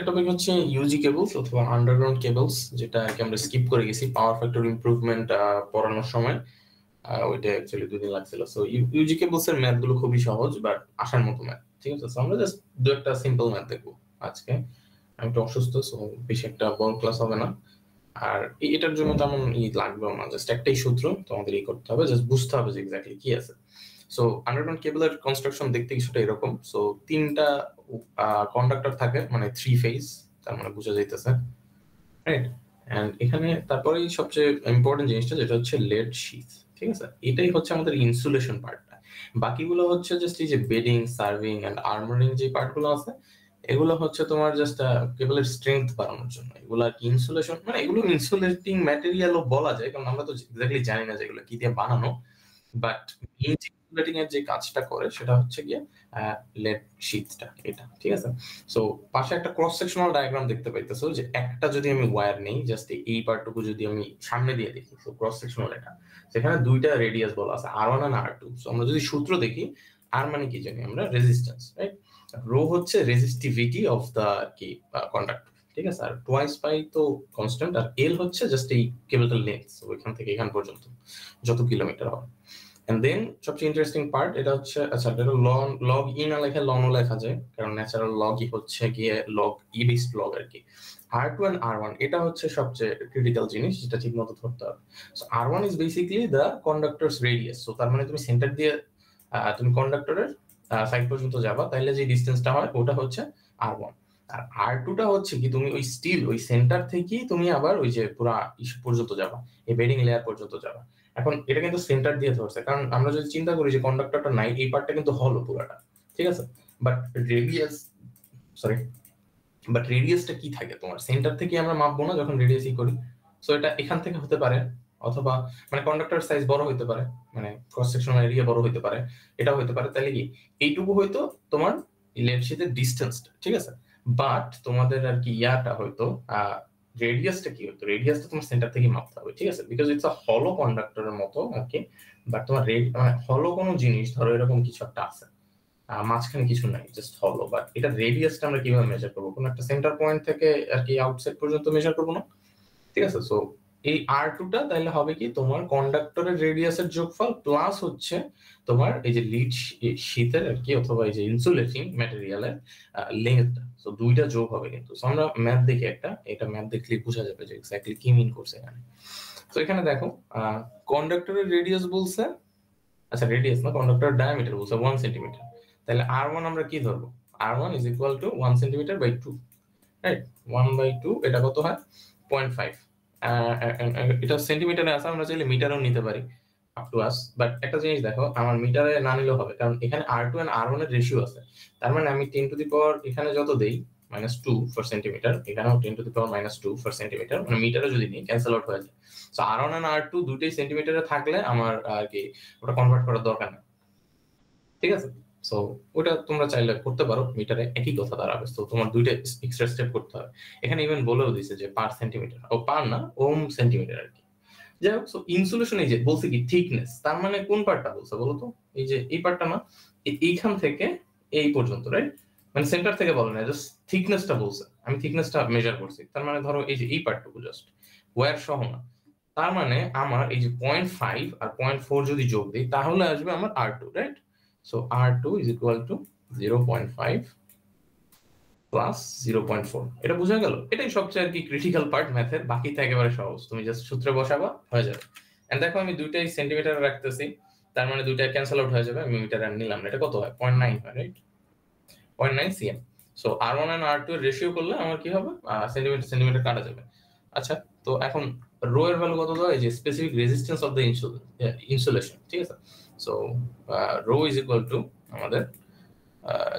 Topic হচ্ছে Yuji cables অথবা underground cables, যেটা আর কি আমরা স্কিপ করে গেছি পাওয়ার ফ্যাক্টর ইমপ্রুভমেন্ট পড়ানোর সময়। ওইটা অ্যাকচুয়ালি 2 দিন লাগছিল। সো ইউজি কেবলস এর ম্যাথ গুলো খুবই সহজ বাট আসার মতো ম্যাথ, ঠিক আছে? আমরা জাস্ট দু একটা সিম্পল ম্যাথ দেখবো আজকে। আমি একটু অসুস্থ, সো বেশি একটা বড় ক্লাস হবে না। আর এটার জন্য তেমন লাগবেও না, জাস্ট একটাই সূত্র তোমাদের করতে হবে, জাস্ট বুঝতে হবে যে এক্স্যাক্টলি কি আছে। সো আন্ডারগ্রাউন্ড কেবলের কনস্ট্রাকশন দেখতে কিছুটা এরকম। সো 3টা কন্ডাক্টর থাকে, মানে 3 ফেজ, তার মানে বোঝা যাইতেছে, রাইট? এন্ড এখানে তারপরেই সবচেয়ে ইম্পর্টেন্ট জিনিসটা যেটা হচ্ছে লেড শীথ, ঠিক আছে? এটাই হচ্ছে আমাদের ইনসুলেশন পার্টটা। বাকিগুলো হচ্ছে জাস্ট এই যে বেডিং, সার্ভিং এন্ড আর্মারিং যে পার্টগুলো আছে, এগুলো হচ্ছে তোমার জাস্ট কেবলের স্ট্রেংথ বাড়ানোর জন্য। এগুলো আর কি ইনসুলেশন, মানে এগুলো ইনসুলেটিং ম্যাটেরিয়ালও বলা যায়, কারণ আমরা তো এক্স্যাক্টলি জানি না যে এগুলো কি দিয়ে বানানো। বাট ইনসুলেটিং এর যে কাজটা করে সেটা হচ্ছে গিয়ে লেড শীটটা, এটা, ঠিক আছে? সো পাশে একটা ক্রস সেকশনাল ডায়াগ্রাম দেখতে পাইতেছো, যে একটা যদি আমি ওয়্যার নেই, জাস্ট এই পার্টটুকু যদি আমি সামনে দিয়ে দেখি, সো ক্রস সেকশনাল এটা, সেখানে দুইটা রেডিয়াস বলা আছে, R1 আর R2। সো আমরা যদি সূত্র দেখি, আর মানে কি জানি আমরা, রেজিস্ট্যান্স, রাইট? রো হচ্ছে রেজিস্টিভিটি অফ দা কি কন্ডাক্টর, ঠিক আছে? আর টোয়াইস পাই তো কনস্ট্যান্ট, আর এল হচ্ছে জাস্ট এই কেবলটার লেন্থ, ওইখান থেকে এখান পর্যন্ত যত কিলোমিটার হবে। এন্ড দেন সবচেয়ে ইন্টারেস্টিং পার্ট এটা হচ্ছে, আচ্ছা এটা লগ ই না লেখা লন ও লেখা যায়, কারণ ন্যাচারাল লগ ই হচ্ছে গিয়ে লগ ই বেসড লগ আর কি। R2 and R1 এটা হচ্ছে সবচেয়ে ক্রিটিক্যাল জিনিস, যেটা ঠিক মতো ধরতে হবে। So R1 is basically the কন্ডাক্টরস radius. So তার মানে তুমি সেন্টার দিয়ে তুমি কন্ডাক্টরের সাইড পর্যন্ত যাবা, তাইলে যে ডিসটেন্সটা হয় ওটা হচ্ছে R1। আর R2 টা হচ্ছে কি, তুমি ওই স্টিল ওই সেন্টার থেকেই তুমি আবার ওই যে পুরো ইস পর্যন্ত যাবা, এই বেডিং লেয়ার পর্যন্ত যাবা। এখন এটা কিন্তু সেন্টার দিয়ে ধরছে, কারণ আমরা যদি চিন্তা করি যে কন্ডাক্টরটা নাই, এই পার্টটা কিন্তু হলো পুরাটা, ঠিক আছে? বাট রেডিয়াস, সরি, বাট রেডিয়াসটা কি থাকে তোমার সেন্টার থেকে আমরা মাপবো না যখন রেডিয়াস করি। সো এটা এখান থেকে হতে পারে, অথবা মানে কন্ডাক্টর সাইজ বড় হতে পারে, মানে ক্রস সেকশনাল এরিয়া বড় হতে পারে, এটাও হতে পারে। তাহলে কি এইটুকু হয়তো তোমার লেড শীটের ডিসটেন্সটা, ঠিক আছে? বাট তোমাদের আর কি ইয়াটা হয়তো রেডিয়াসটা কি হতো, রেডিয়াসটা তোমার সেন্টার থেকে মাপতে হবে, ঠিক আছে? বিকজ ইটস আ হলো কন্ডাক্টরের মতো আর কি। বাট তোমার মানে হলো কোনো জিনিস, ধরো এরকম কিছু একটা আছে, মাঝখানে কিছু নাই, জাস্ট হলো, বাট এটা রেডিয়াসটা আমরা কিভাবে মেজার করবো? কোনো একটা সেন্টার পয়েন্ট থেকে আর কি আউটসাইড পর্যন্ত মেজার করবো না, ঠিক আছে? সো এই R2 টা তাহলে হবে কি, তোমার কন্ডাক্টরের রেডিয়াসের যোগফল প্লাস হচ্ছে তোমার এই যে লিড শীটের আর কি, অথবা এই যে ইনসুলেটিং ম্যাটেরিয়ালের লেন্থটা। সো দুইটা যোগ হবে কিন্তু। সো আমরা ম্যাথ দেখি একটা, এটা ম্যাথ দেখলে বোঝা যাবে যে এক্স্যাক্টলি কি মিন করছে এখানে। তো এখানে দেখো কন্ডাক্টরের রেডিয়াস বলছে, আচ্ছা রেডিয়াস না, কন্ডাক্টরের ডায়ামিটার বলছে 1 সেন্টিমিটার। তাহলে R1 আমরা কি ধরবো? R1 is equal to 1 centimetre by 2, right? 1/2 এটা কত হয়? 0.5। এটা সেন্টিমিটারে আছে, আমরা চাইলে মিটারও নিতে পারি, আপ টু আস। বাট একটা জিনিস দেখো, আমার মিটারে না নিলেও হবে, কারণ এখানে R2 and R1 এর রেশিও আছে। তার মানে আমি 10 টু দি পাওয়ার এখানে যত দেই -2 ফর সেন্টিমিটার, এখানেও 10 to the power -2 for centimetre, মানে মিটারে যদি নিই ক্যান্সেল আউট হয়ে যায়। সো R1 and R2 দুটোই সেন্টিমিটারে থাকলে আমার আর কি ওটা কনভার্ট করার দরকার নেই, ঠিক আছে? সো ওটা তোমরা চাইলে করতে পারো, মিটারে একই কথা দাঁড়াবে। তো তোমার দুইটা এক্সট্রা স্টেপ করতে হবে। এখানে ইভেন বলেও দিছে যে পার সেন্টিমিটার, ও পার না, ওম সেন্টিমিটার আর কি। যাই হোক, সো ইনসুলেশন এই যে বলছে কি থিকনেস, তার মানে কোন পার্টটা বলছে বলো তো? এই যে এই পার্টটা না, এইখান থেকে এই পর্যন্ত, রাইট? মানে সেন্টার থেকে বলে না, জাস্ট থিকনেসটা বলছে। আমি থিকনেসটা মেজার করছি, তার মানে ধরো এই যে এই পার্টটুকু জাস্ট ওয়্যার সহ না। তার মানে আমার এই যে 0.5 আর 0.4 যদি যোগ দিই, তাহলে আসবে আমার R2, right? So R2 is equal to 0.5 plus 0.4। এটা বোঝা গেল? এটাই সবচেয়ে আর কি ক্রিটিক্যাল পার্ট ম্যাথের, বাকিটা একেবারে সহজ, তুমি জাস্ট সূত্রে বসাবা হয়ে যাবে। এন্ড দেখো আমি দুইটাই সেন্টিমিটারে রাখতেছি, তার মানে দুইটা ক্যান্সেল আউট হয়ে যাবে, আমি মিটারে নিলাম না। এটা কত হয়? 0.9 হয়, right? 0.9 cm। So R1 and R2 এর রেশিও করলে আমার কি হবে? সেন্টিমিটার সেন্টিমিটার কাটা যাবে। আচ্ছা, তো এখন রো এর ভ্যালু কত দেওয়া? এই যে specific resistance of the insulation, ঠিক আছে? So rho is equal to আমাদের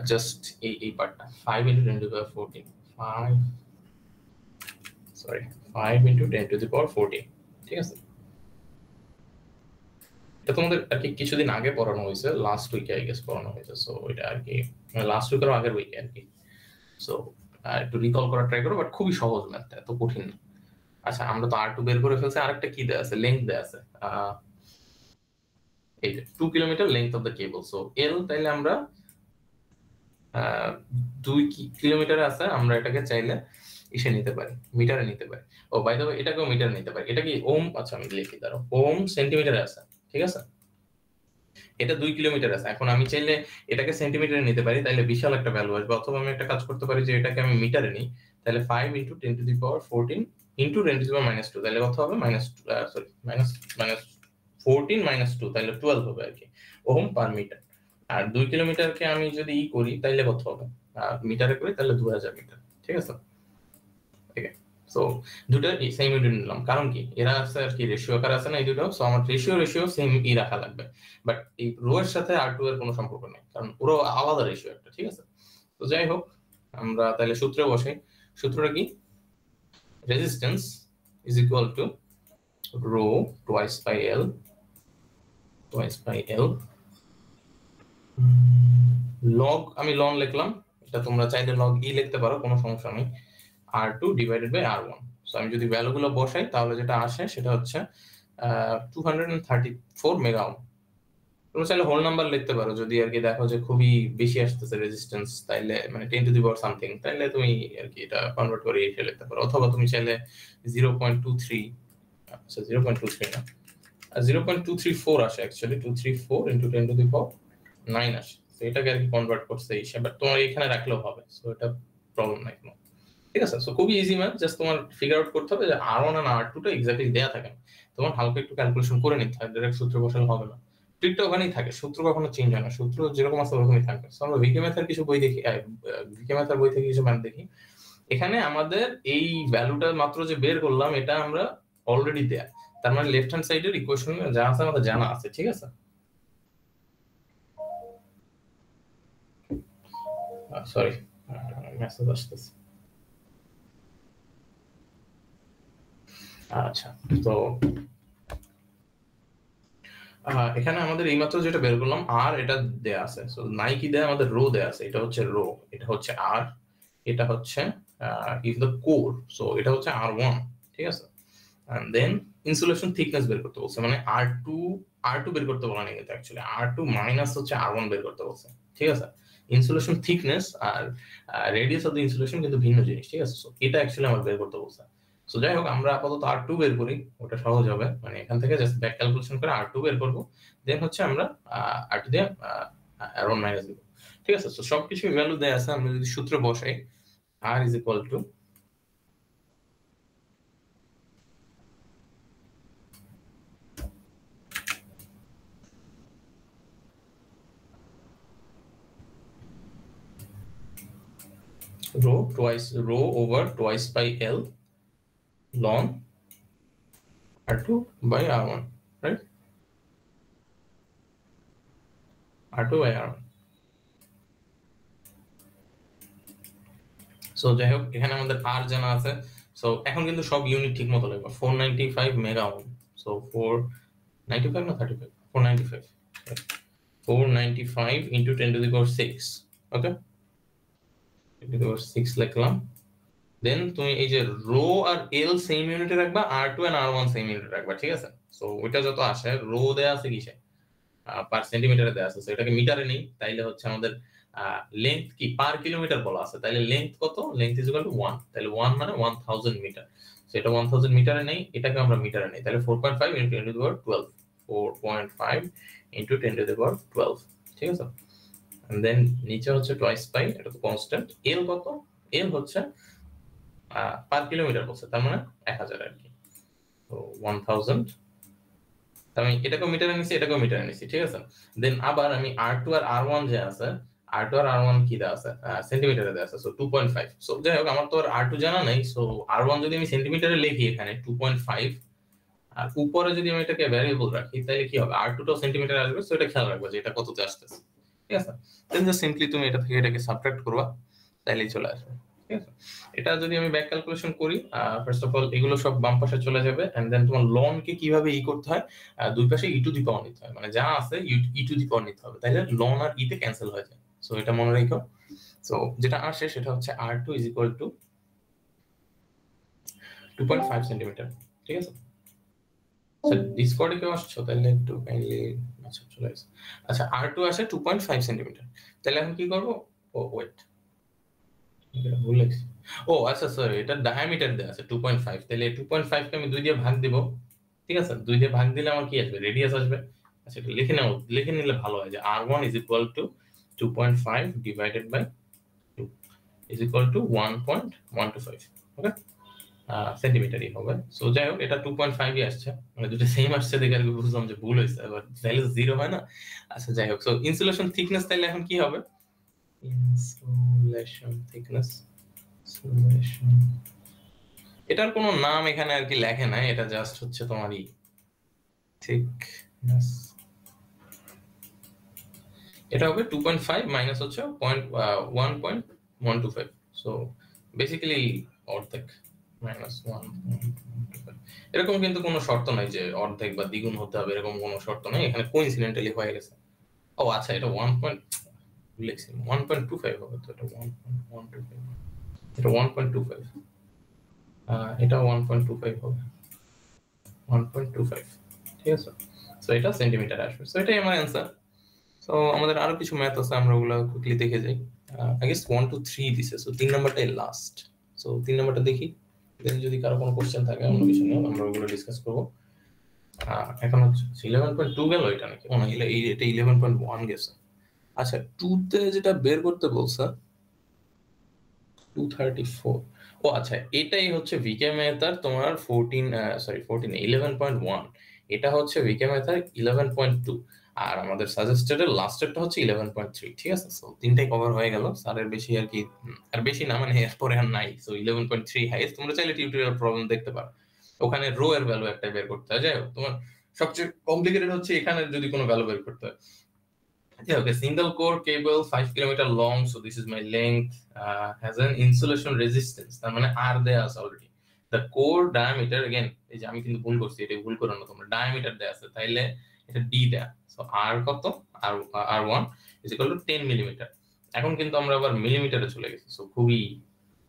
জাস্ট এই পার্টটা 5 into 10 to the power 14, 5 sorry 5 into 10 to the power 14, ঠিক আছে? এটা তোমাদের আর কি কিছুদিন আগে পড়ানো হয়েছে, লাস্ট উইকে আই গেস পড়ানো হয়েছে। সো এটা আর কি লাস্ট উইকের আগের উইকে আর কি। সো একটু রিকল করার ট্রাই করো, বাট খুবই সহজ ম্যাথ, এত কঠিন না। আচ্ছা, আমরা তো R2 বের করে ফেলছি, আরেকটা কি দেয়া আছে? লেন্থ দেয়া আছে, এই যে 2 kilometre length of the cable. So L তাইলে আমরা 2 কিলোমিটারে আছে, আমরা এটাকে চাইলে ইসে নিতে পারি, মিটারে নিতে পারি। ও বাই দ্য ওয়ে এটাকেও মিটারে নিতে পারি। এটা কি ওম, আচ্ছা আমি লিখি দাঁড়াও, ওম সেন্টিমিটারে আছে, ঠিক আছে? এটা 2 কিলোমিটার আছে। এখন আমি চাইলে এটাকে সেন্টিমিটারে নিতে পারি, তাহলে বিশাল একটা ভ্যালু আসবে। অথবা আমি একটা কাজ করতে পারি যে এটাকে আমি মিটারে নিই, তাহলে 5 × 10⁻14 × 10⁻², তাহলে কত হবে? -14 - 2, তাহলে 12 হবে আর কি, ওহম পার মিটার। আর 2 কিলোমিটারকে আমি যদি করি তাহলে কত হবে? মিটারে করি তাহলে 2000 মিটার, ঠিক আছে? ঠিক আছে, সো দুটো সেম ইউনিট নিলাম, কারণ কি এরা আছে আর কি রেশিও আকার আছে না এই দুটো, সো আমার রেশিও সেম রাখা লাগবে। বাট এই রো এর সাথে আর টু এর কোনো সম্পর্ক নেই, কারণ পুরো আলাদা রেশিও একটা, ঠিক আছে? তো যাই হোক, আমরা তাহলে সূত্রে বসাই। সূত্রটা কি? Resistance is equal to rho twice by L, log, আমি লন লিখলাম, এটা তোমরা চাইলে লগ ই লিখতে পারো, কোনো সমস্যা নেই, R2 divided by R1। So আমি যদি ভ্যালুগুলো বসাই তাহলে যেটা আসে সেটা হচ্ছে 234 মেগা ওহম। তুমি চাইলে হোল নাম্বার লিখতে পারো, যদি আর কি দেখো যে খুবই বেশি আসতেছে রেজিস্ট্যান্স, তাইলে মানে 10 টু দি পাওয়ার সামথিং, তাইলে তুমি আর কি এটা কনভার্ট করে এসে লিখতে পারো। অথবা তুমি চাইলে 0.23, আচ্ছা 0.23 না, 0.234 আসে অ্যাকচুয়ালি, 234 × 10 টু দি পাওয়ার 9 আসে। তো এটাকে আর কি কনভার্ট করছে হিসাবে, বাট তোমার এখানে রাখলেও হবে, সো এটা প্রবলেম নাই কোনো, ঠিক আছে? সো খুবই ইজি ম্যাথ, জাস্ট তোমার ফিগার আউট করতে হবে যে R1 আর R2 টা এক্স্যাক্টলি দেয়া থাকে না, তোমার হালকা একটু ক্যালকুলেশন করে নিতে হবে, ডাইরেক্ট সূত্র বসালে হবে না। ট্রিকটা ওখানেই থাকে, সূত্র কখনো চেঞ্জ হয় না, সূত্র যেরকম আছে ওরকমই থাকবে। সো আমরা ভিকে ম্যাথের কিছু বই দেখি, ভিকে ম্যাথের বই থেকে কিছু ম্যাথ দেখি, এখানে আমাদের এই ভ্যালুটা মাত্র যে বের করলাম এটা আমরা অলরেডি দেয়া, তার মানে লেফট হ্যান্ড সাইডের ইকুয়েশন যা আছে আমাদের জানা আছে, ঠিক আছে? সরি, মেসেজ আসতেছে। আচ্ছা, তো এখানে আমাদের এইমাত্র যেটা বের করলাম আর এটা দেয়া আছে, সো নাই কি দেয়া, আমাদের রো দেয়া আছে, এটা হচ্ছে রো, এটা হচ্ছে আর, এটা হচ্ছে ইজ দ্য কোর, সো এটা হচ্ছে R1, ঠিক আছে? এন্ড দেন ইনসুলেশন থিকনেস বের করতে বলছে, মানে R2 বের করতে বলা নেই, কিন্তু অ্যাকচুয়ালি R2 মাইনাস হচ্ছে R1 বের করতে বলছে, ঠিক আছে? ইনসুলেশন থিকনেস আর রেডিয়াস অফ দ্য ইনসুলেশন কিন্তু ভিন্ন জিনিস, ঠিক আছে? সো এটা অ্যাকচুয়ালি আমার বের করতে বলছে। সো যাই হোক, আমরা আপাতত R2 বের করি, ওটা সহজ হবে, মানে এখান থেকে জাস্ট ব্যাক ক্যালকুলেশন করে R2 বের করব, দেন হচ্ছে আমরা R2 দিয়ে R1 মাইনাস দিব, ঠিক আছে? সো সবকিছু ভ্যালু দেয়া আছে, আমরা যদি সূত্র বসাই, R is equal two rho over twice by L ln R2 by R1, right? R2 by R1. So যাই হোক, এখানে আমাদের R জানা আছে, সো এখন কিন্তু সব ইউনিট ঠিক মতো লাগবে। 495 মেগা ওহম, সো 495 না 35, 495, 495 into 10 to the power 6, okay, 10 to the power 6 লিখলাম। দেন তুমি এই যে রো আর এল সেম ইউনিটে রাখবা, R2 and R1 সেম ইউনিটে রাখবা, ঠিক আছে? সো ওইটা যত আসে, রো দেয়া আছে কিসে? পার সেন্টিমিটারে দেওয়া আছে, এটাকে মিটারে নেই, তাইলে হচ্ছে আমাদের লেন্থ কি পার কিলোমিটার বলা আছে, তাইলে লেন্থ কত? লেন্থ ইজ ইকুয়াল টু 1, তাহলে 1 মানে 1000 মিটার। সো এটা 1000 মিটারে নেই, এটাকে আমরা মিটারে নেই, তাহলে 4.5 × 10 to the power 12, 4.5 × 10 to the পাওয়ার 12, ঠিক আছে? এন্ড দেন নিচে হচ্ছে টুয়াইস পাই, এটা তো কনস্ট্যান্ট। এল কত? এল হচ্ছে পার কিলোমিটার বলছে, তার মানে 1000 আর কি, তো 1000। আমি এটাকেও মিটারে নিছি, এটাকেও মিটারে নিছি, ঠিক আছে? দেন আবার আমি R2 আর R1 যে আছে, R2 আর R1 কি দেওয়া আছে? সেন্টিমিটারে দেওয়া আছে, সো 2.5। সো যাই হোক, আমার তো আর R2 জানা নাই, সো R1 যদি আমি সেন্টিমিটারে লিখি এখানে 2.5, আর উপরে যদি আমি এটাকে ভ্যারিয়েবল রাখি তাহলে কি হবে? R2 টাও সেন্টিমিটারে আসবে, সো এটা খেয়াল রাখবা যে এটা কততে আসতেছে, ঠিক আছে? দেন জাস্ট সিম্পলি তুমি এটা থেকে এটাকে সাবট্রাক্ট করবা, তাহলেই চলে আসবে, ঠিক আছে? এটা যদি আমি ব্যাক ক্যালকুলেশন করি, ফার্স্ট অফ অল এগুলো সব বাম পাশে চলে যাবে, এন্ড দেন তোমার লন কে কিভাবে করতে হয়, দুই পাশে ই টু দি পাওয়ার নিতে হয়, মানে যা আছে ই টু দি পাওয়ার নিতে হবে, তাইলে লন আর ই তে ক্যান্সেল হয়ে যায়। সো এটা মনে রাখো। সো যেটা আসে সেটা হচ্ছে R2 is equal two 2.5 centimetre, ঠিক আছে? আচ্ছা, ডিসকর্ডে কেউ আসছো? তাহলে একটু কাইন্ডলি, আচ্ছা চলে আসছে। আচ্ছা, R2 আসে 2.5 সেন্টিমিটার, তাহলে এখন কি করব? ও ওয়েট, এটা ভুল লিখছি। ও আচ্ছা সরি, এটা ডায়ামিটার দেওয়া আছে 2.5, তাহলে 2.5 কে আমি 2 দিয়ে ভাগ দিব। ঠিক আছে, 2 দিয়ে ভাগ দিলে আমার কি আসবে, রেডিয়াস আসবে। আচ্ছা এটা লিখে নিলে ভালো হয় যে r1 is equal to 2.5 divided by 2 is equal to 1.125, ওকে, সেন্টিমিটারই হবে। সো যাই হোক, এটা 2.5 ই আসছে, মানে দুটো সেম আসছে দেখে আর কি বুঝলাম যে ভুল হয়েছে, আবার ভ্যালু জিরো হয় না। আচ্ছা যাই হোক, সো ইনসুলেশন থিকনেস তাইলে এখন কি হবে, ইনসুলেশন থিকনেস, এটার কোনো নাম এখানে আর কি লেখে নাই, এটা জাস্ট হচ্ছে তোমারই থিকনেস। এটা হবে 2.5 মাইনাস হচ্ছে 1.125, সো বেসিক্যালি অর্ধেক মাইনাস 1.125। এরকম কিন্তু কোনো শর্ত নাই যে অর্ধেক বা দ্বিগুণ হতে হবে, এরকম কোনো শর্ত নাই, এখানে কোইন্সিডেন্টালি হয়ে গেছে। ও আচ্ছা, এটা 1.25 হবে, তো এটা 1.125, এটা 1.25, এটা 1.25 হবে, 1.25, ঠিক আছে। সো এটা সেন্টিমিটার আসবে, সো এটাই আমার অ্যান্সার। সো আমাদের আরো কিছু ম্যাথ আছে, আমরা ওগুলো কুইকলি দেখে যাই। আই গেস 1 2 3 দিছে, সো 3 নাম্বারটাই লাস্ট। সো 3 নাম্বারটা দেখি, দেন যদি কারো কোনো কোশ্চেন থাকে অন্য কিছু নিয়ে আমরা ওগুলো ডিসকাস করব। এখন হচ্ছে 11.2 গেল, এটা নাকি না, এটা 11.1 গেছে। আচ্ছা 2 তে যেটা বের করতে বলছে 234, ও আচ্ছা এটাই হচ্ছে ভিকে মেথড তোমার 11.1, এটা হচ্ছে ভিকে মেথড 11.2, আর আমাদের সাজেস্টেড লাস্টেরটা হচ্ছে 11.3। ঠিক আছে, সো তিনটাই কভার হয়ে গেল, স্যারের বেশি আর কি, আর বেশি না মানে এরপরে আর নাই। সো 11.3 হাইয়েস্ট, তোমরা চাইলে টিউটোরিয়াল প্রবলেম দেখতে পারো, ওখানে রো এর ভ্যালু একটা বের করতে হয়। যাই হোক, তোমার সবচেয়ে কমপ্লিকেটেড হচ্ছে এখানে যদি কোনো ভ্যালু বের করতে হয়। Yeah, okay, single core cable 5 kilometer long, so this is my length, has an insulation resistance, তার মানে R দেয়া আছে already. The core diameter, again এই যে আমি কিন্তু ভুল করছি, এটা ভুল করো না তোমরা, ডায়ামিটার দেয়া আছে, তাইলে এটা D দেয়া, সো R কত, R1 is equal to 10 millimetre. এখন কিন্তু আমরা আবার মিলিমিটারে চলে গেছি, সো খুবই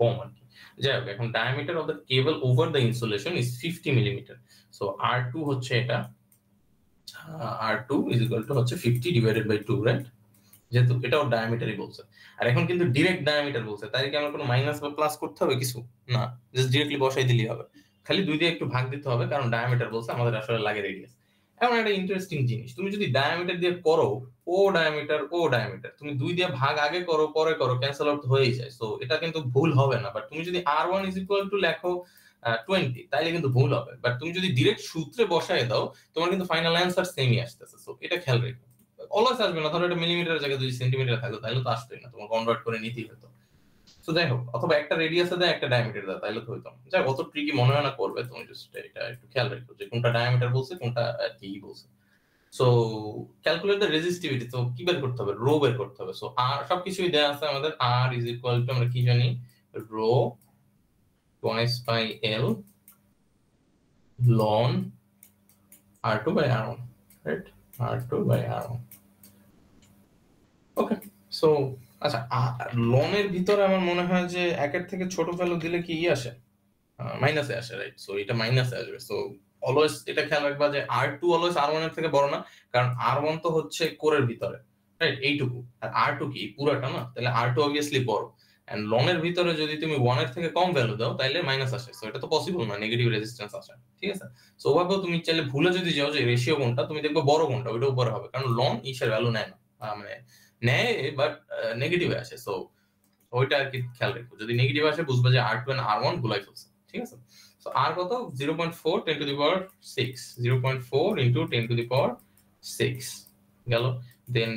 কম আর কি। যাই হোক, এখন diameter of the cable over the insulation is 50 millimetre, so R2 হচ্ছে এটা, R2 is equal to হচ্ছে 50 divided by 2, রাইট, যেহেতু এটাও ডায়ামিটারই বলছে। আর এখন কিন্তু ডিরেক্ট ডায়ামিটার বলছে, তাই কি আমার কোনো মাইনাস বা প্লাস করতে হবে কিছু না, জাস্ট ডিরেক্টলি বসাই দিলেই হবে, খালি 2 দিয়ে একটু ভাগ দিতে হবে, কারণ ডায়ামিটার বলছে, আমাদের আসলে লাগে রেডিয়াস। এখন একটা ইন্টারেস্টিং জিনিস, তুমি যদি ডায়ামিটার দিয়ে করো, ও ডায়ামিটার তুমি 2 দিয়ে ভাগ আগে করো পরে করো, ক্যান্সেল আউট হয়ে যায়, সো এটা কিন্তু ভুল হবে না। বাট তুমি যদি R1 is equal to লেখো 20, তাইলে কিন্তু ভুল হবে। বাট তুমি যদি ডিরেক্ট সূত্রে বসায় দাও, তোমার কিন্তু ফাইনাল অ্যান্সার সেমই আসতেছে, সো এটা খেয়াল রেখো। অলওয়েজ আসবে না, ধরো এটা মিলিমিটারের জায়গায় যদি সেন্টিমিটার থাকতো তাহলে তো আসতোই না, তোমার কনভার্ট করে নিতেই হতো। তো যাই হোক, অথবা একটা রেডিয়াসে দেয় একটা ডায়ামিটার দেয়, তাহলে তো হইতো। যাই অত ট্রিকি মনে হয় না করবে, তুমি জাস্ট এটা একটু খেয়াল রাখো যে কোনটা ডায়ামিটার বলছে কোনটা কি বলছে। সো ক্যালকুলেট দ্য রেজিস্টিভিটি, তো কি বের করতে হবে, রো বের করতে হবে। সো আর সবকিছুই দেয়া আছে আমাদের, আর ইজ ইকুয়াল টু আমরা কি জানি, রো টুয়াইস বাই এল লন R2 by R1, right, R2 by R1। Okay, so আচ্ছা লনের ভিতরে আমার মনে হয় যে একের থেকে ছোট ভ্যালু দিলে কি আসে, মাইনাসে আসে, রাইট, সো এটা মাইনাসে আসবে। সো অলওয়েজ এটা খেয়াল রাখবা যে R2 অলওয়েজ R1 এর থেকে বড় না, কারণ R1 তো হচ্ছে কোরের ভিতরে, রাইট, এইটুকু, আর R2 কি পুরাটা না, তাহলে R2 অবভিয়াসলি বড়। এন্ড লনের ভিতরে যদি তুমি 1 এর থেকে কম ভ্যালু দাও তাহলে মাইনাস আসে, সো এটা তো পসিবল না, নেগেটিভ রেজিস্ট্যান্স আসে। ঠিক আছে, সো ওভাবেও তুমি চাইলে ভুলে যদি যাও যে রেশিও কোনটা, তুমি দেখবে বড় কোনটা ওইটা উপরে হবে, কারণ লন ইসের ভ্যালু নেয় না, মানে নেয় বাট নেগেটিভে আসে। সো ওইটা আর কি খেয়াল রাখো, যদি নেগেটিভ আসে বুঝবে যে R2 and R1 গুলাই ফেলছে। ঠিক আছে, সো আর কত, 0.4 10 to the power 6, 0.4 into 10 to the power 6 গেল। দেন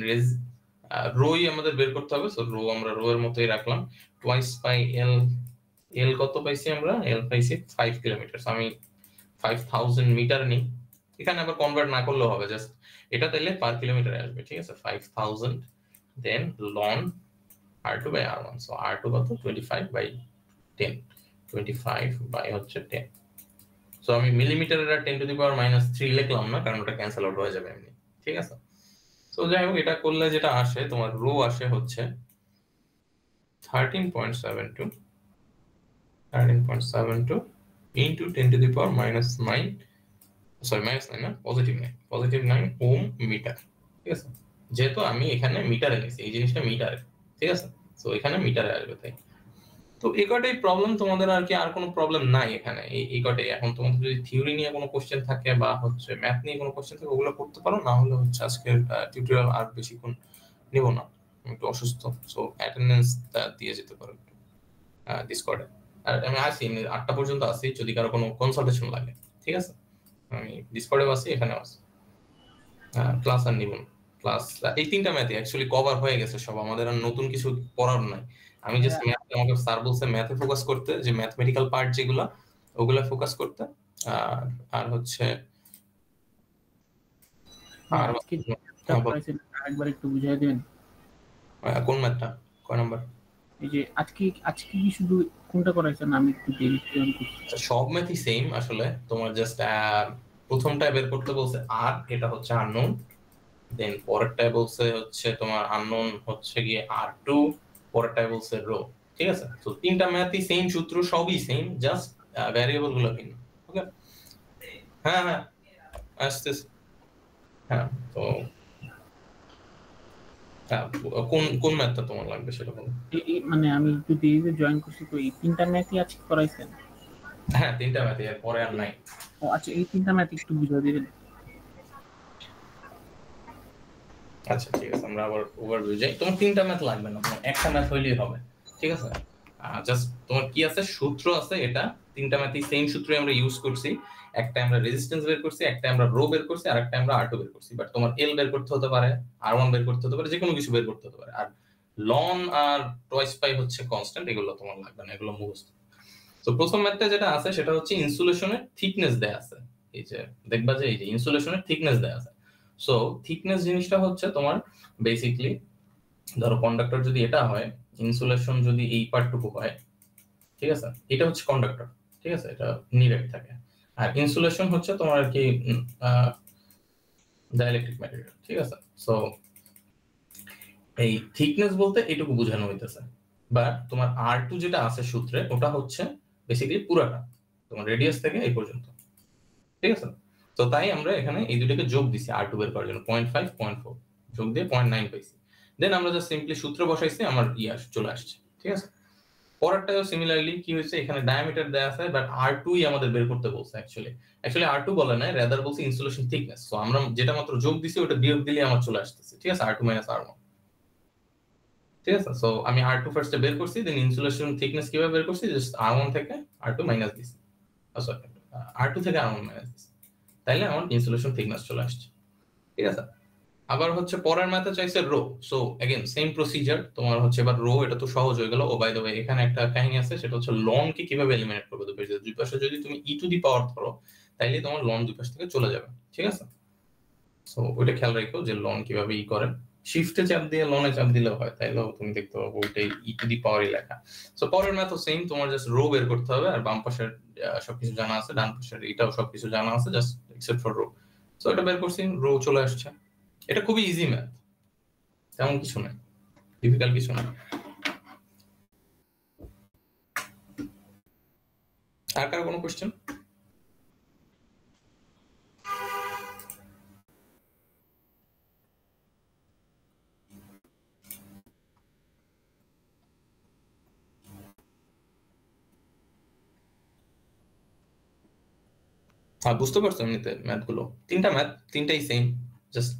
রোই আমাদের বের করতে হবে, সো রো আমরা রো এর মতোই রাখলাম, টুয়াইস বাই এল, এল কত পাইছি আমরা, এল পাইছি 5 কিলোমিটার, আমি 5000 মিটার নিই, এখানে আবার কনভার্ট না করলেও হবে, জাস্ট এটা তাইলে পার কিলোমিটারে আসবে। ঠিক আছে, 5000, দেন loan R2 by R1, so R2 কত 25 by 10, 25 by হচ্ছে 10, সো আমি মিলিমিটারের আর 10 টু দি পাওয়ার -3 লিখলাম না, কারণ ওটা ক্যান্সেল আউট হয়ে যাবে এমনি। ঠিক আছে, সো যাই হোক, এটা করলে যেটা আসে তোমার রো আসে হচ্ছে 13.72 into 10 to the power -9, sorry -9 না, +9 ওম মিটার। ঠিক আছে, যেহেতু আমি এখানে মিটারে নিয়েছি, এই জিনিসটা মিটারে। ঠিক আছে, সো এখানে মিটারে আসবে তাই। তো এই কটাই প্রবলেম, তোমাদের আর কি আর কোনো প্রবলেম নাই এখানে, এই কটাই। এখন তোমাদের যদি থিওরি নিয়ে কোনো কোশ্চেন থাকে বা হচ্ছে ম্যাথ নিয়ে কোনো কোশ্চেন থাকে ওগুলো করতে পারো, না হলে হচ্ছে আজকের টিউটোরিয়াল আর বেশিক্ষণ নেব না, আমি একটু অসুস্থ। সো অ্যাটেন্ডেন্স দিয়ে যেতে পারো একটু ডিসকর্ডে। আর আমি আসি 8টা পর্যন্ত আসি, যদি কারো কোনো কনসালটেশন লাগে, ঠিক আছে? আমি ডিসকর্ডেও আসি, এখানেও আসি। ক্লাস আর নিব না, ক্লাস এই 3টা ম্যাথই অ্যাকচুয়ালি কভার হয়ে গেছে সব, আমাদের আর নতুন কিছু পড়ার নাই। আমি জাস্ট ম্যাথ, আমাকে স্যার বলছে ম্যাথে ফোকাস করতে, যে ম্যাথমেটিক্যাল পার্ট যেগুলো ওগুলা ফোকাস করতে। আর আর হচ্ছে আর আজকে আরেকবার একটু বুঝিয়ে দিবেন কোন ম্যাথটা কয় নাম্বার? এই যে আজকে কি শুধু কোনটা করাইছেন? আমি একটু দেরি করছি। সব ম্যাথই সেম আসলে, তোমার জাস্ট প্রথমটা বের করতে বলছে আর, এটা হচ্ছে আননোন। দেন পরেরটায় বলছে হচ্ছে তোমার আননোন হচ্ছে গিয়ে R2, পরেরটায় বলছে রো। ঠিক আছে? তো 3টা ম্যাথই সেম সূত্র, সবই সেম, জাস্ট ভ্যারিয়েবল গুলো ভিন্ন। ওকে, হ্যাঁ হ্যাঁ আসতেছে। হ্যাঁ, তো কোন কোন ম্যাথটা তোমার লাগবে সেটা বলো। মানে আমি একটু দেরিতে জয়েন করছি, তো এই 3টা ম্যাথই আজকে করাইছেন? হ্যাঁ 3টা ম্যাথই, এর পরে আর নাই। ও আচ্ছা, এই 3টা ম্যাথ একটু বুঝিয়ে দিবেন। আচ্ছা ঠিক আছে, আমরা আবার ওভারভিউ যাই। তোমার 3টা ম্যাথ লাগবে না, তোমার একটা ম্যাথ হইলেই হবে। ঠিক আছে? জাস্ট তোমার কি আছে, সূত্র আছে, এটা 3টা ম্যাথই সেম সূত্রই আমরা ইউজ করছি। একটা আমরা রেজিস্ট্যান্স বের করছি, একটা আমরা রো বের করছি, আর একটা আমরা R2 বের করছি। বাট তোমার এল বের করতে হতে পারে, R1 বের করতে হতে পারে, যে কোনো কিছু বের করতে হতে পারে। আর লন আর টয়েস পাই হচ্ছে কনস্ট্যান্ট, এগুলো তোমার লাগবে না, এগুলো মুখস্থ। তো প্রথম ম্যাথটা যেটা আছে সেটা হচ্ছে ইনসুলেশনের থিকনেস দেয়া আছে। এই যে দেখবা যে এই যে ইনসুলেশনের থিকনেস দেয়া আছে। সো থিকনেস জিনিসটা হচ্ছে তোমার বেসিক্যালি, ধরো কন্ডাক্টর যদি এটা হয়, ইনসুলেশন যদি এই পার্টটুকু হয়, ঠিক আছে, এটা হচ্ছে কন্ডাক্টর। ঠিক আছে, এটা নিরেট থাকে। আর ইনসুলেশন হচ্ছে তোমার আর কি ডাইইলেকট্রিক ম্যাটেরিয়াল। ঠিক আছে? সো এই থিকনেস বলতে এটুকু বোঝানো হইতেছে। বাট তোমার R2 যেটা আছে সূত্রে, ওটা হচ্ছে বেসিক্যালি পুরাটা, তোমার রেডিয়াস থেকে এই পর্যন্ত। ঠিক আছে? তো তাই আমরা এখানে এই দুটোকে যোগ দিছি R2 বের করার জন্য, 0.5 0.4 যোগ দিয়ে 0.9 পাইছি। দেন আমরা জাস্ট সিম্পলি সূত্র বসাইছি, আমার চলে আসছে। ঠিক আছে? পরেরটাও সিমিলারলি কি হয়েছে, এখানে ডায়ামিটার দেয়া আছে, বাট R2 ই আমাদের বের করতে বলছে। অ্যাকচুয়ালি R2 বলে নাই, রাদার বলছে ইনসুলেশন থিকনেস। সো আমরা যেটা মাত্র যোগ দিছি ওটা বিয়োগ দিলে আমার চলে আসতেছে। ঠিক আছে? R2 R1। ঠিক আছে? সো আমি R2 ফার্স্টে বের করছি, দেন ইনসুলেশন থিকনেস কিভাবে বের করছি, জাস্ট R1 থেকে R2 মাইনাস দিছি। সরি, R2 থেকে R1 মাইনাস দিছি, তাইলে আমার ইনসুলেশন থিকনেস চলে আসছে। ঠিক আছে? আবার হচ্ছে পরের ম্যাথে চাইছে rho. So again same procedure, তোমার হচ্ছে এবার রো, এটা তো সহজ হয়ে গেল। ও বাই দ্য ওয়ে, এখানে একটা কাহিনী আছে, সেটা হচ্ছে লন কে কিভাবে এলিমিনেট করবে দুই পাশে যদি তুমি ই টু দি পাওয়ার ধরো, তাইলে তোমার লন দুই পাশ থেকে চলে যাবে। ঠিক আছে? সো ওইটা খেয়াল রাখো যে লন কিভাবে ই করে। শিফটে চাপ দিয়ে লনে চাপ দিলে হয়, তাইলেও তুমি দেখতে পাবো ওইটাই ই টু দি পাওয়ারই লেখা। সো পরের ম্যাথও সেম, তোমার জাস্ট রো বের করতে হবে, আর বাম পাশের সবকিছু জানা আছে, ডান পাশের এটাও সবকিছু জানা আছে, just except for rho. So এটা বের করছি, রো চলে আসছে। এটা খুবই ইজি ম্যাথ, তেমন কিছু নাই, ডিফিকাল্ট কিছু নাই। আর কারো কোনো কোশ্চেন? বুঝতে পারছো এমনিতে ম্যাথগুলো? 3টা ম্যাথ, 3টাই সেম, জাস্ট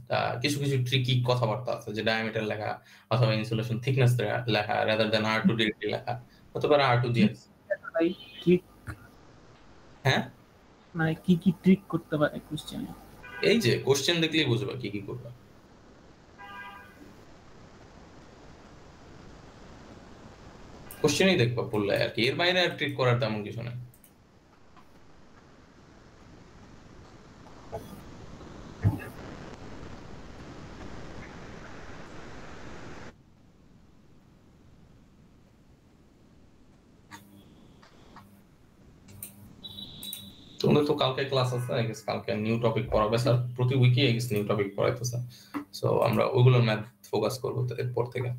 কিছু কিছু ট্রিকি কথাবার্তা আছে, যে ডায়ামিটার লেখা অথবা ইনসুলেশন থিকনেস লেখা রাদার দ্যান R2 ডিরেক্টলি লেখা, হতে পারে R2 দিয়ে। হ্যাঁ, মানে কি কি ট্রিক করতে পারে কোশ্চেনে? এই যে কোশ্চেন দেখলেই বুঝবা কি কি করবা। কোশ্চেনই দেখবা পড়লে আর কি, এর বাইরে আর ট্রিক করার তেমন কিছু নাই। তোমাদের তো কালকে ক্লাস আছে, আই গেস কালকে নিউ টপিক পড়াবে স্যার, প্রতি উইকে আই গেস নিউ টপিক পড়াইতেছে। সো আমরা ওইগুলোর ম্যাথ ফোকাস করবো এরপর থেকে।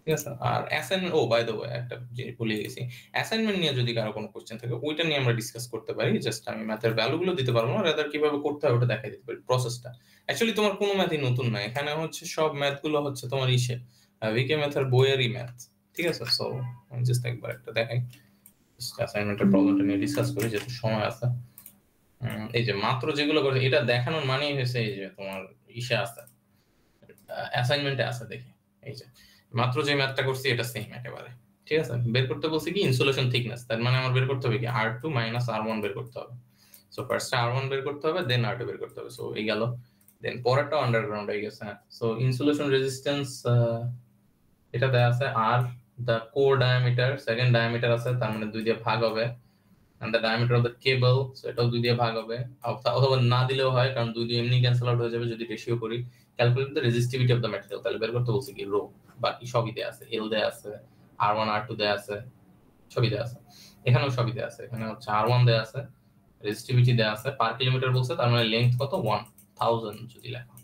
ঠিক আছে? আর অ্যাসাইনমেন্ট, ও বাই দ্য ওয়ে একটা জিনিস ভুলে গেছি, অ্যাসাইনমেন্ট নিয়ে যদি কারো কোনো কোশ্চেন থাকে ওইটা নিয়ে আমরা ডিসকাস করতে পারি। জাস্ট আমি ম্যাথের ভ্যালুগুলো দিতে পারবো না, রাদার কিভাবে করতে হয় ওটা দেখাই দিতে পারি, প্রসেসটা। অ্যাকচুয়ালি তোমার কোনো ম্যাথই নতুন না, এখানে হচ্ছে সব ম্যাথগুলো হচ্ছে তোমার ইসে ভিকে ম্যাথের বইয়েরই ম্যাথ, ঠিক আছে? সো আমি জাস্ট একবার একটা দেখাই, অ্যাসাইনমেন্টের প্রবলেমটা নিয়ে ডিসকাস করি যেহেতু সময় আছে। এই যে মাত্র যেগুলো করে এটা দেখানোর মানেই হয়েছে এই যে তোমার ইসে আছে, অ্যাসাইনমেন্টে আছে, দেখি এই যে মাত্র যে ম্যাথটা করছি এটা সেম একেবারে, ঠিক আছে? বের করতে বলছি কি ইনসুলেশন থিকনেস, তার মানে আমার বের করতে হবে কি R2 - R1 বের করতে হবে। সো ফার্স্ট R1 বের করতে হবে, দেন R2 বের করতে হবে। সো এই গেল, দেন পরেরটা আন্ডারগ্রাউন্ড হয়ে গেছে। সো ইনসুলেশন রেজিস্ট্যান্স এটা দেয়া আছে are the core diameter, second diameter আছে, তার মানে 2 দিয়ে ভাগ হবে, and the diameter of the cable, so এটাও 2 দিয়ে ভাগ হবে, অথবা না দিলেও হয় কারণ 2 দিয়ে এমনি ক্যান্সেল আউট হয়ে যাবে যদি রেশিও করি। Calculate the resistivity of the material, তাহলে বের করতে বলছি কি রো, বাকি সবই দেয়া আছে, এল দেয়া আছে, R1 R2 দেয়া আছে, সবই দেয়া আছে, এখানেও সবই দেয়া আছে। এখানে হচ্ছে R1 দেয়া আছে, রেজিস্টিভিটি দেয়া আছে, পার কিলোমিটার বলছে, তার মানে লেংথ কত 1000 যদি লেখা,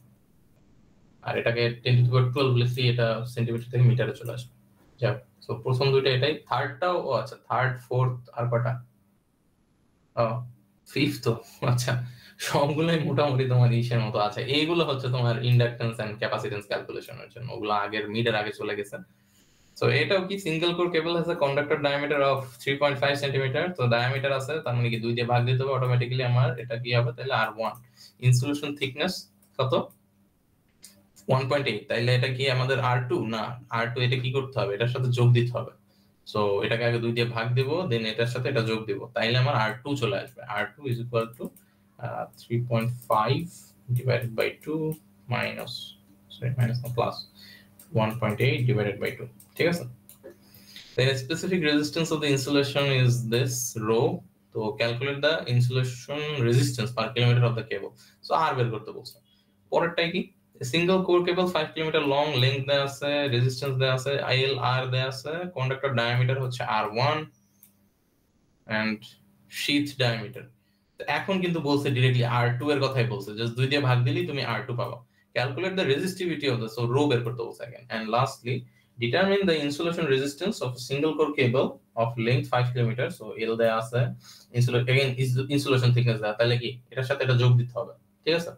আর এটাকে 10 টু দি পাওয়ার 12 লিখছি, এটা সেন্টিমিটার থেকে মিটারে চলে আসবে। যাক, সো প্রথম দুইটা এটাই, থার্ডটাও আচ্ছা থার্ড ফোর্থ আর কটা ফিফথ, আচ্ছা সবগুলোই মোটামুটি তোমার ইসের মতো আছে। এইগুলো হচ্ছে তোমার ইন্ডাকটেন্স এন্ড ক্যাপাসিটেন্স ক্যালকুলেশনের জন্য, ওগুলো আগের মিডের আগে চলে গেছে। সো এটাও কি single core cable has a conductor diameter of 3.5 centimetre, তো ডায়ামিটার আছে, তার মানে কি 2 দিয়ে ভাগ দিতে হবে অটোমেটিক্যালি, আমার এটা কি হবে তাহলে R1। ইনসুলেশন থিকনেস কত 1.8, তাইলে এটা কি আমাদের R2 না, R2 এটা কি করতে হবে, এটার সাথে যোগ দিতে হবে। সো এটাকে আগে 2 দিয়ে ভাগ দেব, দেন এটার সাথে এটা যোগ দেব, তাইলে আমার R2 চলে আসবে। R2 is equal to 3.5 divided by 2 minus, sorry minus not plus 1.8 divided by 2, ঠিক আছে? The specific resistance of the insulation is this rho, তো calculate the insulation resistance per kilometer of the cable, so R বের করতে বলছে। পরেরটাই কি single core কেবল 5 kilometre long, length দেয়া আছে, resistance দেয়া আছে, আইএল আর দেয়া আছে, কন্ডাক্টর ডায়ামিটার হচ্ছে R1 এন্ড শীথ ডায়ামিটার। তো এখন কিন্তু বলছে ডিরেক্টলি R2 এর কথাই বলছে, জাস্ট 2 দিয়ে ভাগ দিলেই তুমি R2 পাবা। Calculate the resistivity of the, so rho বের করতে বলছে again, and lastly determine the insulation resistance of a single core cable of length 5 kilometre, so L দেয়া আছে, ইনসুলেশন থিকনেস দেয়া, তাহলে কি এটার সাথে এটা যোগ দিতে হবে, ঠিক আছে?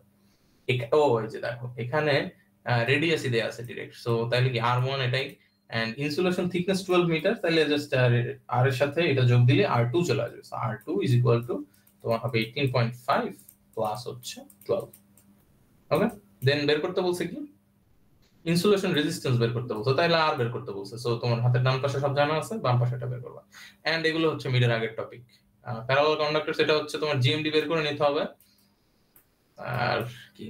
ও এই যে দেখো এখানে রেডিয়াসই দেয়া আছে ডিরেক্ট, সো তাহলে কি R1 এটাই, এন্ড ইনসুলেশন থিকনেস 12 মিটার, তাহলে জাস্ট আর এর সাথে এটা যোগ দিলে R2 চলে আসবে। So R2 is equal two তোমার হবে 18.5 প্লাস হচ্ছে 12। ওকে, দেন বের করতে বলছে কি ইনসুলেশন রেজিস্ট্যান্স বের করতে বলছে, তাহলে আর বের করতে বলছে। সো তোমার হাতের ডান পাশে সব জানা আছে, বাম পাশে এটা বের করবা। এন্ড এগুলো হচ্ছে মিডের আগের টপিক। প্যারালাল কন্ডাক্টর সেটা হচ্ছে তোমার জিএমডি বের করে নিতে হবে, আর কি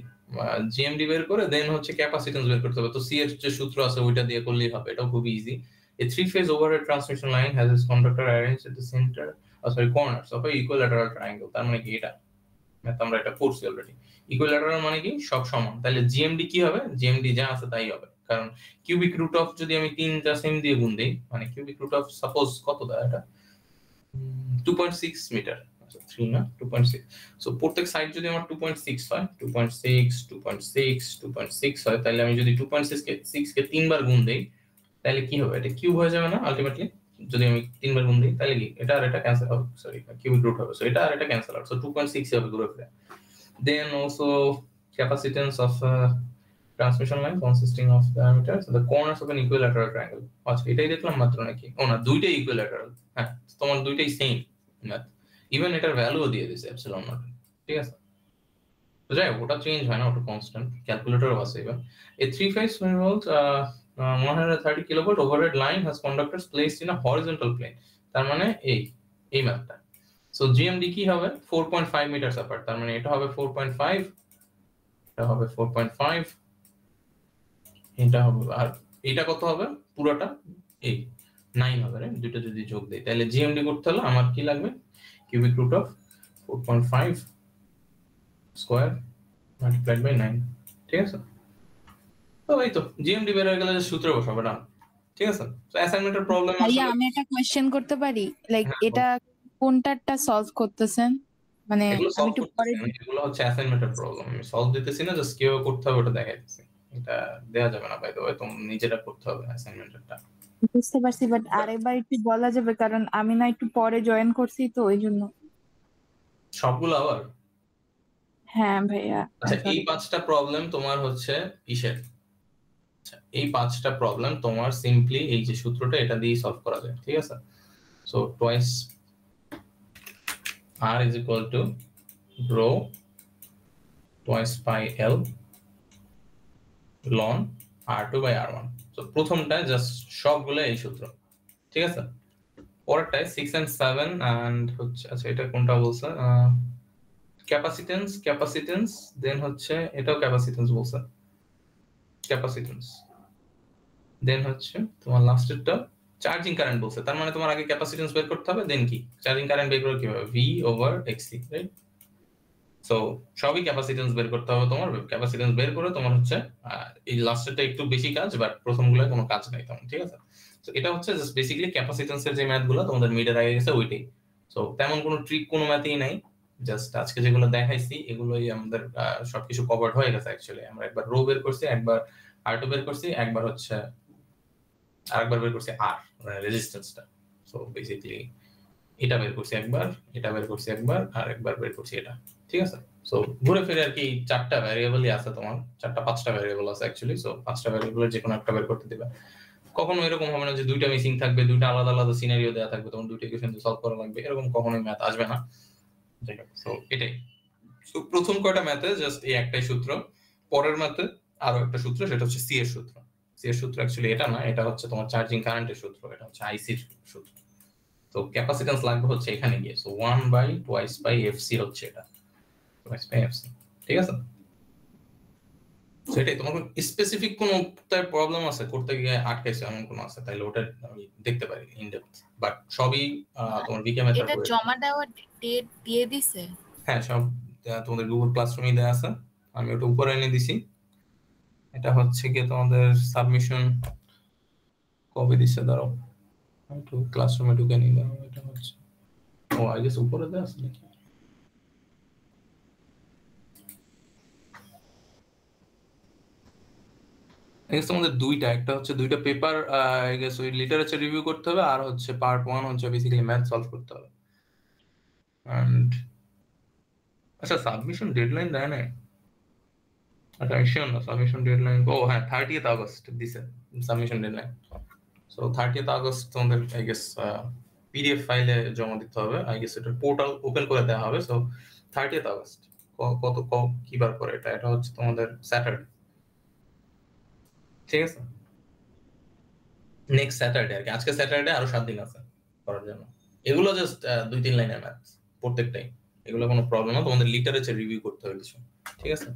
জিএমডি বের করে দেন হচ্ছে ক্যাপাসিটেন্স বের করতে হবে। তো সি এর যে সূত্র আছে ওইটা দিয়ে করলেই হবে, এটাও খুব easy. A three phase overhead transmission line has its conductor arranged at the centre, sorry corners of a equilateral triangle, তার মানে কি এটা আমরা এটা পড়ছি অলরেডি। ইকুইল্যাটারাল মানে কি সব সমান, তাহলে জিএমডি কি হবে, জিএমডি যা আছে তাই হবে, কারণ কিউবিক রুট অফ যদি আমি 3টা সেম দিয়ে গুণ দেই, মানে কিউবিক রুট অফ সাপোজ কত দেয় এটা 2.6 মিটার, আচ্ছা 3 না 2.6, সো প্রত্যেক সাইড যদি আমার 2.6 হয়, 2.6 2.6 2.6 হয়, তাহলে আমি যদি 2.6 কে 6 কে 3 বার গুণ দেই তাহলে কি হবে, এটা কিউব হয়ে যাবে না আলটিমেটলি? যদি আমি 3 বার গুণ দিই তাহলে কি এটা আর এটা ক্যান্সেল হবে, সরি কিউবিক রুট হবে, সো এটা আর এটা ক্যান্সেল আউট, সো 2.6 হবে ঘুরে ফিরে। Then also capacitance of transmission line consisting of diameter, so the corners of an equilateral triangle, আচ্ছা এটাই দেখলাম মাত্র নাকি? ও না, দুইটাই ইকুইল্যাটারাল, হ্যাঁ তোমার দুইটাই সেম ম্যাথ, ইভেন এটার ভ্যালুও দিয়ে দিয়েছে এপসিলন নট, ঠিক আছে? তো যাই হোক, ওটা চেঞ্জ হয় না, ওটা কনস্ট্যান্ট, ক্যালকুলেটরও আছে। এবার a three phase 130 kilovolt overhead line has conductors placed in a horizontal plane, তার মানে এই ম্যাথটা। সো জিএমডি কি হবে 4.5 মিটারস অ্যাপার্ট, তার মানে এটা হবে 4.5, এটা হবে 4.5, এটা হবে, আর এটা কত হবে পুরোটা 9 হবে, রাইট? দুটো যদি যোগ দেই তাহলে জিএমডি করতে হলে আমার কি লাগবে, cubic root of 4.5 square multiplied by 9, ঠিক আছে? তো এই তো জিএমডি বের হয়ে গেলে সূত্র বসাবো না, ঠিক আছে? তো অ্যাসাইনমেন্টের প্রবলেম ভাইয়া আমি একটা কোশ্চেন করতে পারি, লাইক এটা কোনটাটা সলভ করতেছেন, মানে এগুলো আমি সলভ একটু করতেছি পরে না, এগুলো হচ্ছে অ্যাসাইনমেন্টের প্রবলেম, আমি সলভ দিতেছি না, জাস্ট কিভাবে করতে হবে ওটা দেখাইতেছি। এটা দেয়া যাবে না, বাই দ্য ওয়ে তুমি নিজেরা করতে হবে অ্যাসাইনমেন্টটা। বুঝতে পারছি, বাট আরেকবার একটু বলা যাবে, কারণ আমি না একটু পরে জয়েন করছি তো ওই জন্য। সবগুলো আবার? হ্যাঁ ভাইয়া আচ্ছা এই সরি। 5টা প্রবলেম তোমার হচ্ছে ইসের এই 5টা প্রবলেম তোমার সিম্পলি এই যে সূত্রটা এটা দিয়ে সলভ করা যায়, ঠিক আছে? So twice r is equal to rho twice pi l ln r2 by r1. So প্রথমটা জাস্ট সবগুলো এই সূত্র, ঠিক আছে? পরেরটায় 6 and 7 and হচ্ছে আচ্ছা এটা কোনটা বলছে ক্যাপাসিটেন্স দেন হচ্ছে এটাও ক্যাপাসিটেন্স বলছে, ক্যাপাসিটেন্স দেন হচ্ছে তোমার লাস্টেরটা চার্জিং কারেন্ট বলছে। তার মানে তোমার আগে ক্যাপাসিটেন্স বের করতে হবে, দেন কি চার্জিং কারেন্ট বের করে কিভাবে v over xc, right? So সবই ক্যাপাসিটেন্স বের করতে হবে তোমার। ক্যাপাসিটেন্স বের করে তোমার হচ্ছে এই লাস্টেরটা একটু বেশি কাজ, বাট প্রথমগুলো কোনো কাজ নাই তেমন, ঠিক আছে? সো এটা হচ্ছে জাস্ট বেসিক্যালি ক্যাপাসিটেন্সের যে ম্যাথগুলো তোমাদের মিডের আগে গেছে ওইটাই। সো তেমন কোনো ট্রিক কোনো ম্যাথই নাই, জাস্ট আজকে যেগুলো দেখাইছি এগুলোই আমাদের সবকিছু কভারড হয়ে গেছে অ্যাকচুয়ালি। আমরা একবার রো বের করছি, একবার r2 বের করছি, একবার হচ্ছে আরেকবার বের করছি r মানে রেজিস্ট্যান্সটা। সো বেসিক্যালি এটা বের করছি একবার, এটা বের করছি একবার, আর একবার বের করছি এটা, ঠিক আছে? সো ঘুরে ফিরে আর কি 4টা ভ্যারিয়েবলই আছে তোমার, 5টা ভ্যারিয়েবল আছে অ্যাকচুয়ালি। সো 5টা ভ্যারিয়েবলের যে কোনো একটা বের করতে দিবে। কখনো এরকম হবে না যে দুইটা মিসিং থাকবে, দুইটা আলাদা আলাদা সিনারিও দেওয়া থাকবে, তখন দুইটা ইকুয়েশন সলভ করা লাগবে, এরকম কখনোই ম্যাথ আসবে না। যাই হোক, সো এটাই। সো প্রথম কয়টা ম্যাথে জাস্ট এই একটাই সূত্র, পরের ম্যাথে আরো একটা সূত্র, সেটা হচ্ছে সি এর সূত্র। সি এর সূত্র অ্যাকচুয়ালি এটা না, এটা হচ্ছে তোমার চার্জিং কারেন্টের সূত্র, এটা হচ্ছে আইসির সূত্র। তো ক্যাপাসিটেন্স লাগবে হচ্ছে এখানে গিয়ে, so 1 by twice by FC হচ্ছে এটা, টুয়াইস বাই এফসি, ঠিক আছে? সেটাই। তোমার স্পেসিফিক কোন প্রবলেম আছে করতে গিয়ে আটকাইছে এমন কোন আছে তাইলে ওটা আমি দেখতে পারি ইন ডেপথ, বাট সবই তোমার বিকে মেথড এটা জমা দেওয়ার ডেট দিয়ে দিছে? হ্যাঁ, সব তোমাদের গুগল ক্লাসরুমে দেয়া আছে, আমি ওটা উপরে এনে দিছি। এটা হচ্ছে কি তোমাদের সাবমিশন কবে দিছে, দাঁড়াও একটু ক্লাসরুমে ঢুকে নিই। দাঁড়াও, এটা হচ্ছে ও আই গেস উপরে দেয়া আছে নাকি? তোমাদের দুইটা, একটা হচ্ছে দুইটা পেপার আই গেস ওই লিটারেচার রিভিউ করতে হবে, আর হচ্ছে পার্ট 1 হচ্ছে বেসিক্যালি ম্যাথ সলভ করতে হবে। এন্ড আচ্ছা, সাবমিশন ডেডলাইন দেয় না? আচ্ছা, শিওর না সাবমিশন ডেডলাইন। ও হ্যাঁ, 30th আগস্ট দিছে submission deadline. So 30th August তোমাদের আই গেস পিডিএফ ফাইলে জমা দিতে হবে, আই গেস এটা পোর্টাল ওপেন করে দেওয়া হবে। সো 30th আগস্ট কত কি বার করে এটা? এটা হচ্ছে তোমাদের স্যাটারডে, ঠিক আছে? নেক্সট স্যাটারডে আর কি। আজকে স্যাটারডে, আরো 7 দিন আছে করার জন্য। এগুলো জাস্ট 2-3 লাইনের ম্যাথ প্রত্যেকটাই, এগুলো কোনো প্রবলেম না। তোমাদের লিটারেচার রিভিউ করতে হবে কিছু, ঠিক আছে?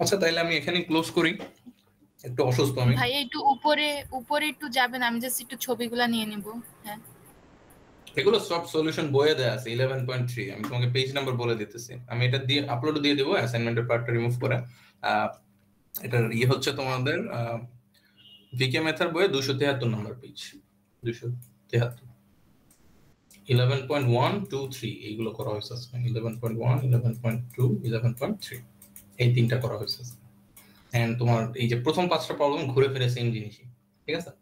আচ্ছা, তাইলে আমি এখানে ক্লোজ করি, একটু অসুস্থ আমি। ভাই একটু উপরে একটু যাবেন, আমি জাস্ট একটু ছবিগুলা নিয়ে নিব। হ্যাঁ, এগুলো সব সলিউশন বইয়ে দেয়া আছে 11.3। আমি তোমাকে পেজ নাম্বার বলে দিতেছি, আমি এটা দিয়ে আপলোড দিয়ে দেবো অ্যাসাইনমেন্টের পার্টটা রিমুভ করে। এটা হচ্ছে তোমাদের ভিকে মেথড বইয়ে 273 নম্বর পেজ, 273 11.1, 2, 3 এইগুলো করা হয়েছে। 11.1, 11.2, 11.3 এই তিনটা করা হয়েছে। এন্ড তোমার এই যে প্রথম 5টা প্রবলেম ঘুরে ফিরে সেম জিনিসই, ঠিক আছে?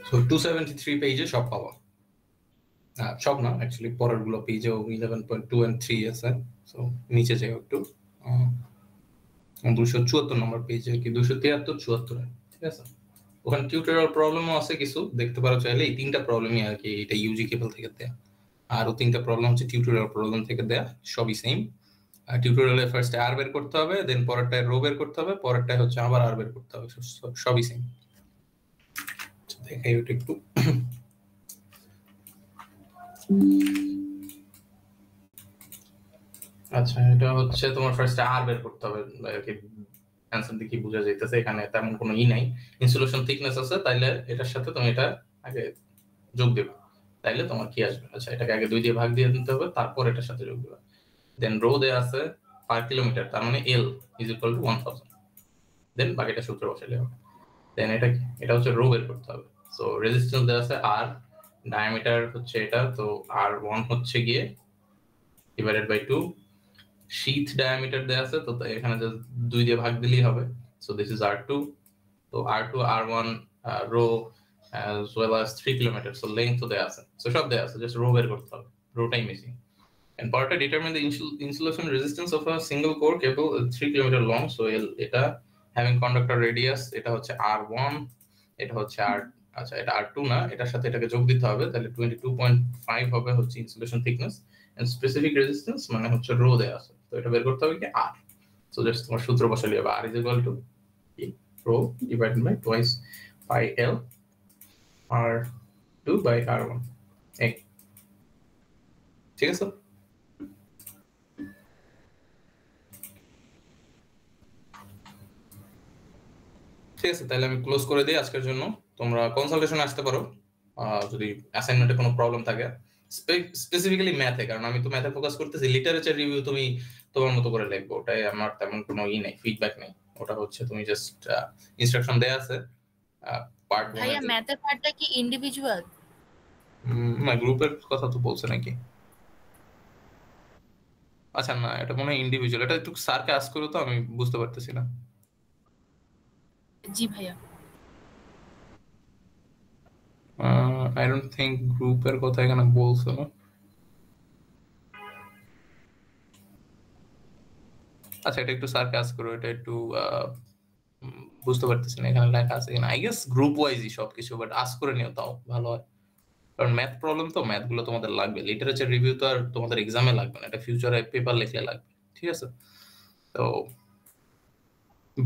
সো 273 পেজে সব পাবা, সব না অ্যাকচুয়ালি, পরের গুলো পেজেও 11.2 and 3 আছে। সো নিচে যাও একটু, 274 নম্বর পেজে কি 273, 74, ঠিক আছে? ওখানে টিউটোরিয়াল প্রবলেমও আছে কিছু, দেখতে পারো চাইলে। এই 3টা প্রবলেমই আর কি এটা ইউজি কেবল থেকে দেয়া, আর 3টা প্রবলেম হচ্ছে টিউটোরিয়াল প্রবলেম থেকে দেয়া, সবই সেম। টিউটোরিয়ালে ফার্স্টে আর বের করতে হবে, দেন পরেরটায় রো বের করতে হবে, পরেরটায় হচ্ছে আবার আর বের করতে হবে, সবই সেম। দেখাই ওটা একটু। আচ্ছা, এটা হচ্ছে তোমার ফার্স্টে আর বের করতে হবে, অ্যানসার দেখি বোঝা যাইতেছে এখানে তেমন কোনো নাই। ইনসুলেশন থিকনেস আছে, তাইলে এটার সাথে তুমি এটা আগে যোগ দেবে, তাইলে তোমার কি আসবে? আচ্ছা, এটাকে আগে 2 দিয়ে ভাগ দিয়ে দিতে হবে, তারপর এটার সাথে যোগ দেবে। দেন রো দেয়া আছে পার কিলোমিটার, তার মানে L = 1000, দেন বাকিটা সূত্র বসাইলে হবে। দেন এটা হচ্ছে রো বের করতে হবে। সো রেজিস্ট্যান্স দেয়া আছে R, ডায়ামিটার হচ্ছে এটা, তো R1 হচ্ছে গিয়ে ডিভাইডেড বাই 2, শীথ ডায়ামিটার দেয়া আছে, তো এখানে জাস্ট 2 দিয়ে ভাগ দিলেই হবে। সো দিস ইজ R2, তো R2 R1 রো as well as 3 kilometre, so length তো দেয়া আছে, সো সব দেয়া আছে, জাস্ট রো বের করতে হবে, রোটাই missing. And part determine the insulation resistance of a single core cable 3 kilometre long, so এটা having conductor radius, এটা হচ্ছে R1, এটা হচ্ছে R, আচ্ছা এটা R2 না, এটার সাথে এটাকে যোগ দিতে হবে, তাহলে 22.5 হবে হচ্ছে insulation thickness, and specific resistance মানে হচ্ছে রো দেয়া আছে, তো এটা বের করতে হবে কি R, so জাস্ট তোমার সূত্র বসালে হবে R is equal to rho divided by twice pi L R2 by R1, এই ঠিক আছে। ঠিক আছে, তাহলে আমি ক্লোজ করে দিই আজকের জন্য। তোমরা কনসালটেশন আসতে পারো যদি অ্যাসাইনমেন্টে কোনো প্রবলেম থাকে, স্পেসিফিক্যালি ম্যাথে, কারণ আমি তো ম্যাথে ফোকাস করতেছি। লিটারেচার রিভিউ তুমি তোমার মতো করে লিখবো, ওটাই আমার তেমন কোনো নেই, ফিডব্যাক নেই। ওটা হচ্ছে তুমি জাস্ট ইনস্ট্রাকশন দেয়া আছে পার্ট 1 ভাইয়া ম্যাথের পার্টটা কি ইন্ডিভিজুয়াল? না, গ্রুপের কথা তো বলছে নাকি? আচ্ছা না, এটা মনে হয় ইন্ডিভিজুয়াল। এটা একটু স্যারকে আস্ক করো তো, আমি বুঝতে পারতেছি না। জি ভাইয়া। আই ডোন্ট থিংক গ্রুপের কথা এখানে বলছো না। আচ্ছা, এটা একটু স্যারকে আস্ক করো, এটা একটু বুঝতে পারতেছি না এখানে লেখা আছে কিনা। আই গেস গ্রুপ ওয়াইজই সবকিছু, বাট আস্ক করে নিও তাও ভালো হয়, কারণ ম্যাথ প্রবলেম তো, ম্যাথ গুলো তোমাদের লাগবে। লিটারেচার রিভিউ তো আর তোমাদের এক্সামে লাগবে না, এটা ফিউচারে পেপার লিখলে লাগবে, ঠিক আছে? তো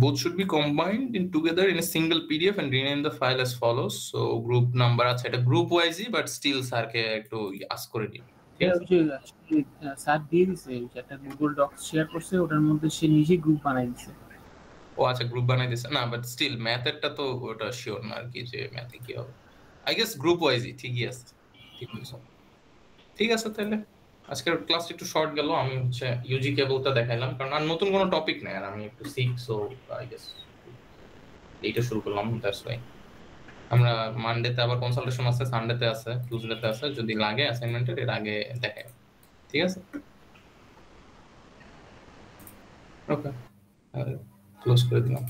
both should be combined in together in a single PDF and rename the file as follows. So group number আছে, এটা গ্রুপ ওয়াইজই, বাট স্টিল স্যারকে একটু আস্ক করে নিও, ঠিক আছে? স্যার দিয়ে দিছে যে একটা গুগল ডক শেয়ার করছে, ওটার মধ্যে সে নিজে গ্রুপ বানাই দিছে। ও আচ্ছা, গ্রুপ বানাই দিছে না, বাট স্টিল ম্যাথেরটা তো ওটা শিওর না আর কি, যে ম্যাথে কি হবে। আই গেস গ্রুপ ওয়াইজই ঠিকই আছে, ঠিক বলছো। ঠিক আছে, তাহলে আজকের ক্লাস একটু শর্ট গেল। আমি হচ্ছে ইউজি কেবলটা দেখাইলাম, কারণ আর নতুন কোনো টপিক নেই, আর আমি একটু শিখ, সো আই গেস এইটা শুরু করলাম, দ্যাটস ওয়াই। আমরা মানডেতে আবার কনসালটেশন আছে, সানডেতে আছে, টিউসডেতে আছে, যদি লাগে অ্যাসাইনমেন্টের এর আগে দেখাই, ঠিক আছে? ওকে, ক্লোজ করে দিলাম।